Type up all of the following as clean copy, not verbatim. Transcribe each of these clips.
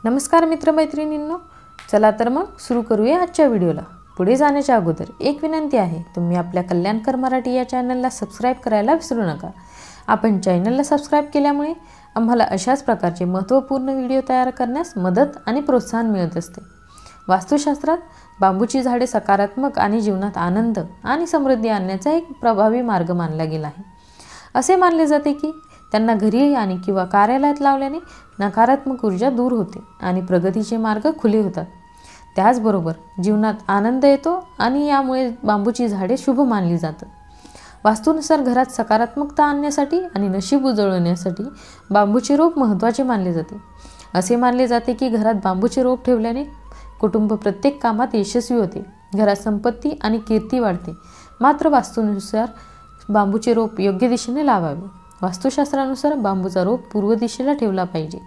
नमस्कार मित्रमैत्रिणींनो, चला तर मग सुरू करूया आजच्या व्हिडिओला। पुढे जाण्याच्या अगोदर एक विनंती आहे, तुम्ही आपल्या कल्याणकर मराठी या चॅनलला सबस्क्राइब करायला विसरू नका। आपण चॅनलला सबस्क्राइब केल्यामुळे आम्हाला अशाच प्रकारचे महत्त्वपूर्ण व्हिडिओ तयार करण्यास मदत आणि प्रोत्साहन मिळत असते। वास्तुशास्त्रात बांबूची झाडे सकारात्मक आणि जीवनात आनंद आणि समृद्धी आणण्याचा एक प्रभावी मार्ग मानला गेला आहे। असे मानले जाते की त्यांना घरी आणि किंवा कार्यालयात लावल्याने नकारात्मक ऊर्जा दूर होते आणि प्रगतीचे मार्ग खुले होतात। त्याचबरोबर जीवनात आनंद येतो आणि यामुळे बांबूची झाडे शुभ मानली जातात। वास्तुनुसार घरात सकारात्मकता आणण्यासाठी आणि नशीब उजळवण्यासाठी बांबूचे रोप महत्त्वाचे मानले जाते। असे मानले जाते की घरात बांबूचे रोप ठेवल्याने कुटुंब प्रत्येक कामात यशस्वी होते, घरात संपत्ती आणि कीर्ती वाढते। मात्र वास्तुनुसार बांबूचे रोप योग्य दिशेने लावावे। वास्तुशास्त्रानुसार बांबूचा रोप पूर्व दिशेला ठेवला पाहिजे।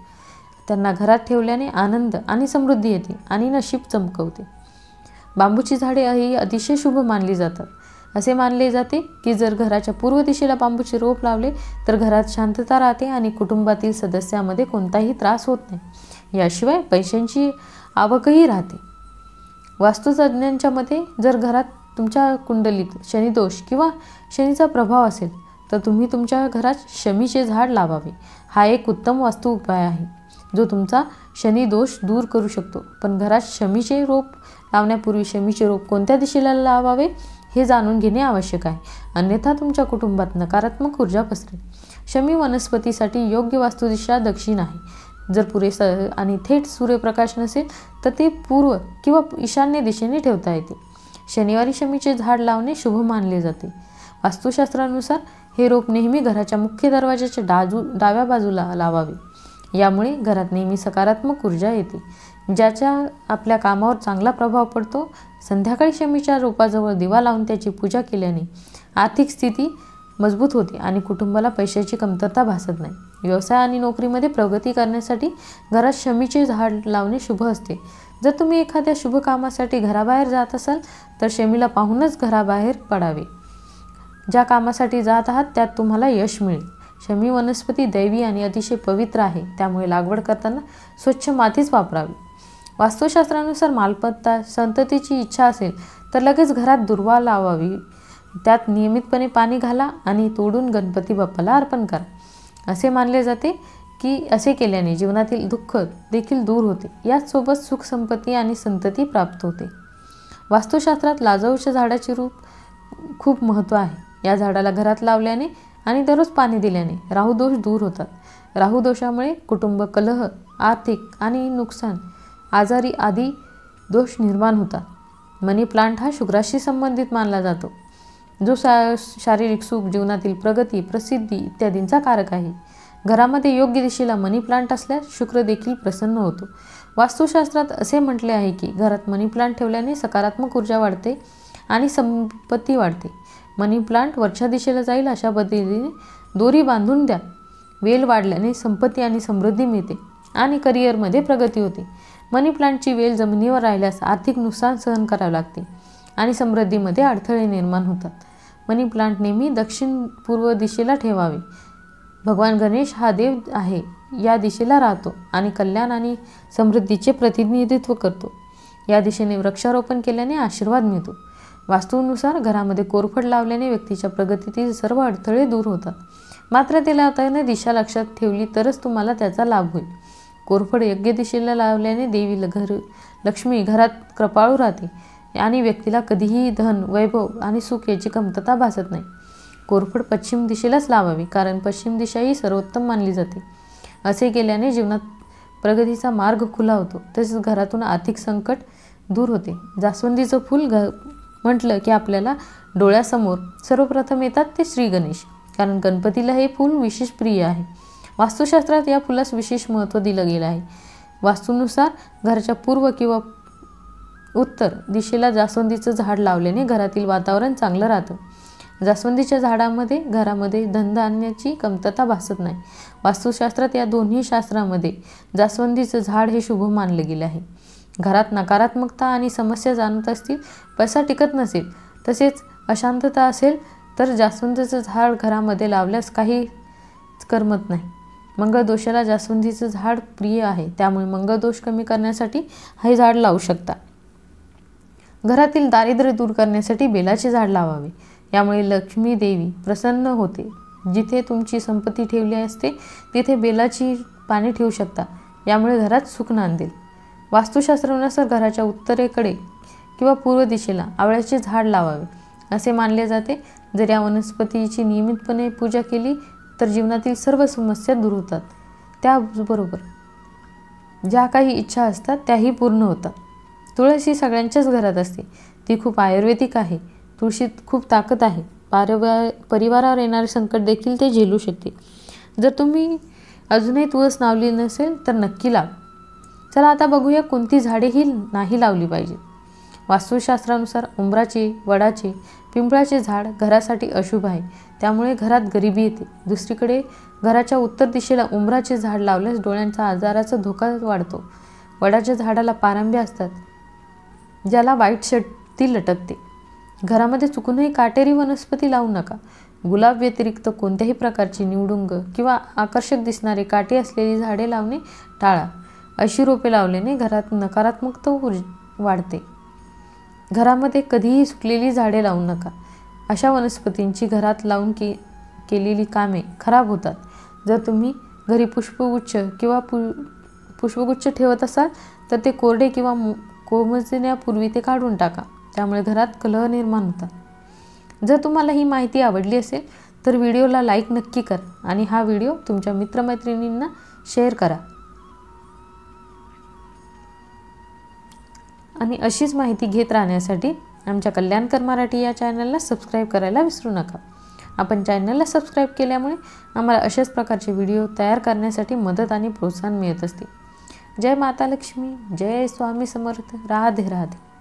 त्यांना घरात ठेवल्याने आनंद आणि समृद्धी येते आणि नशीब चमकवते। बांबूची झाडे ही अतिशय शुभ मानली जातात। असे मानले जाते की जर घराच्या पूर्व दिशेला बांबूचे रोप लावले तर घरात शांतता राहते आणि कुटुंबातील सदस्यांमध्ये कोणताही त्रास होत नाही। याशिवाय पैशांची आवकही राहते। वास्तुतज्ञांच्या मते जर घरात तुमच्या कुंडलीत शनिदोष किंवा शनीचा प्रभाव असेल तर तुम्ही तुमच्या घरात शमीचे झाड लावावे। हा एक उत्तम वास्तु उपाय आहे जो तुमचा शनी दोष दूर करू शकतो। पण घरात शमीचे रोप लावण्यापूर्वी शमीचे रोप कोणत्या दिशेला लावावे हे जाणून घेणे आवश्यक आहे, अन्यथा तुमच्या कुटुंबात नकारात्मक ऊर्जा पसरेल। शमी वनस्पतीसाठी योग्य वास्तुदिशा दक्षिण आहे। जर पुरेसा आणि थेट सूर्यप्रकाश नसेल तर ते पूर्व किंवा ईशान्य दिशेने ठेवता येते। शनिवारी शमीचे झाड लावणे शुभ मानले जाते। वास्तुशास्त्रानुसार हे रोप नेहमी घराच्या मुख्य दरवाजाच्या डाव्या बाजूला लावावे। यामुळे घरात नेहमी सकारात्मक ऊर्जा येते, ज्याचा आपल्या कामावर चांगला प्रभाव पडतो। संध्याकाळी शमीच्या रोपाजवळ दिवा लावून त्याची पूजा केल्याने आर्थिक स्थिती मजबूत होते आणि कुटुंबाला पैशाची कमतरता भासत नाही। व्यवसाय आणि नोकरीमध्ये प्रगती करण्यासाठी घरात शमीचे झाड लावणे शुभ असते। जर तुम्ही एखाद्या शुभ कामासाठी घराबाहेर जात असाल तर शमीला पाहूनच घराबाहेर पडावे। ज्या कामासाठी जात आहात त्यात तुम्हाला यश मिळेल। शमी वनस्पती दैवी आणि अतिशय पवित्र आहे, त्यामुळे लागवड करताना स्वच्छ मातीच वापरावी। वास्तुशास्त्रानुसार मालमत्ता संततीची इच्छा असेल तर लगेच घरात दुर्वा लावावी, त्यात नियमितपणे पाणी घाला आणि तोडून गणपती बाप्पाला अर्पण करा। असे मानले जाते की असे केल्याने जीवनातील दुःख देखील दूर होते, याचसोबत सुख संपत्ती आणि संतती प्राप्त होते। वास्तुशास्त्रात लाजऊच्या झाडाचे रूप खूप महत्त्व आहे। या झाडाला घरात लावल्याने आणि दररोज पाणी दिल्याने राहुदोष दूर होतात। राहुदोषामुळे कुटुंब कलह, आर्थिक आणि नुकसान, आजारी आदी दोष निर्माण होतात। मनी प्लांट हा शुक्राशी संबंधित मानला जातो, जो शारीरिक सुख, जीवनातील प्रगती, प्रसिद्धी इत्यादींचा कारक आहे। घरामध्ये योग्य दिशेला मनी प्लांट असल्यास शुक्र देखील प्रसन्न होतो। वास्तुशास्त्रात असे म्हटले आहे की घरात मनी प्लांट ठेवल्याने सकारात्मक ऊर्जा वाढते आणि संपत्ती वाढते। मनी प्लांट वरच्या दिशेला जाईल अशा पद्धतीने दोरी बांधून द्या। वेल वाढल्याने संपत्ती आणि समृद्धी मिळते आणि करिअरमध्ये प्रगती होते। मनी प्लांटची वेल जमिनीवर राहिल्यास आर्थिक नुकसान सहन करावे लागते आणि समृद्धीमध्ये अडथळे निर्माण होतात। मनी प्लांट नेहमी दक्षिण पूर्व दिशेला ठेवावे। भगवान गणेश हा देव आहे, या दिशेला राहतो आणि कल्याण आणि समृद्धीचे प्रतिनिधित्व करतो। या दिशेने वृक्षारोपण केल्याने आशीर्वाद मिळतो। वास्तुनुसार घरामध्ये कोरफड लावल्याने व्यक्तीच्या प्रगतीतील सर्व अडथळे दूर होतात। मात्र ते लावताना दिशा लक्षात ठेवली तरच तुम्हाला त्याचा लाभ होईल। कोरफड योग्य दिशेला लावल्याने देवी लक्ष्मी घरात कृपाळू राहते आणि व्यक्तीला कधीही धन, वैभव आणि सुख याची कमतरता भासत नाही। कोरफड पश्चिम दिशेलाच लावावी, कारण पश्चिम दिशा ही सर्वोत्तम मानली जाते। असे केल्याने जीवनात प्रगतीचा मार्ग खुला होतो, तसेच घरातून आर्थिक संकट दूर होते। जास्वंदीचं फूल म्हटलं की आपल्याला डोळ्यासमोर सर्वप्रथम येतात ते श्री गणेश, कारण गणपतीला हे फूल विशेष प्रिय आहे। वास्तुशास्त्रात या फुलास विशेष महत्त्व दिलं गेलं आहे। वास्तुनुसार घराच्या पूर्व किंवा उत्तर दिशेला जास्वंदीचं झाड लावल्याने घरातील वातावरण चांगलं राहतं। जास्वंदीच्या झाडामध्ये घरामध्ये धनधान्याची कमतरता भासत नाही। वास्तुशास्त्रात या दोन्ही शास्त्रामध्ये जास्वंदीचं झाड हे शुभ मानले गेले आहे। घरात नकारात्मकता आणि समस्या जाणवत असतील, पैसा टिकत नसेल, तसेच अशांतता असेल तर जास्वंदीचं झाड घरामध्ये लावल्यास काही करमत नाही। मंगळदोषाला जास्वंदीचं झाड प्रिय आहे, त्यामुळे मंगळदोष कमी करण्यासाठी हे झाड लावू शकता. घरातील दारिद्र्य दूर करण्यासाठी बेलाचे झाड लावावे. यामुळे लक्ष्मी देवी प्रसन्न होते. जिथे तुमची संपत्ती ठेवली असते तिथे बेलाची पाने ठेवू शकता. यामुळे घरात सुख नांदेल. वास्तुशास्त्रानुसार घराच्या उत्तरेकडे किंवा पूर्व दिशेला आवळ्याचे झाड लावावे असे मानले जाते. जर या वनस्पतीची नियमितपणे पूजा केली तर जीवनातील सर्व समस्या दूर होतात. त्याचबरोबर ज्या काही इच्छा असतात त्याही पूर्ण होतात. तुळस ही सगळ्यांच्याच घरात असते. ती खूप आयुर्वेदिक आहे. तुळशीत खूप ताकद आहे. परिवारावर येणारे संकट देखील ते झेलू शकते. जर तुम्ही अजूनही तुळस लावली नसेल तर नक्की लाव. चला आता बघूया कोणती झाडेही नाही लावली पाहिजेत. वास्तुशास्त्रानुसार उंबराचे, वडाचे, पिंपळाचे झाड घरासाठी अशुभ आहे. त्यामुळे घरात गरिबी येते. दुसरीकडे घराच्या उत्तर दिशेला उंबराचे झाड लावल्यास डोळ्यांचा आजाराचा धोका वाढतो. वडाच्या झाडाला पारंब्या असतात ज्याला वाईट शक्ती लटकते. घरामध्ये चुकूनही काटेरी वनस्पती लावू नका. गुलाब व्यतिरिक्त कोणत्याही प्रकारची निवडुंग किंवा आकर्षक दिसणारे काटे असलेली झाडे लावणे टाळा. अशी रोपे लावल्याने घरात नकारात्मकता वाढते. घरामध्ये कधीही सुकलेली झाडे लावू नका. अशा वनस्पतींची घरात लावून केलेली कामे खराब होतात. जर तुम्ही घरी पुष्पगुच्छ किंवा पुष्पगुच्छ ठेवत असाल तर ते कोरडे किंवा कोमेजण्यापूर्वी ते काढून टाका. त्यामुळे घरात कलह निर्माण होतात. जर तुम्हाला ही माहिती आवडली असेल तर व्हिडिओला लाईक नक्की करा आणि हा व्हिडिओ तुमच्या मित्रमैत्रिणींना शेअर करा. आणि अशीच माहिती घेत राहण्यासाठी आमच्या कल्याणकर मराठी या चॅनलला सबस्क्राईब करायला विसरू नका. आपण चॅनलला सबस्क्राईब केल्यामुळे आम्हाला अशाच प्रकारचे व्हिडिओ तयार करण्यासाठी मदत आणि प्रोत्साहन मिळत असते. जय माता लक्ष्मी, जय स्वामी समर्थ. राधे राधे.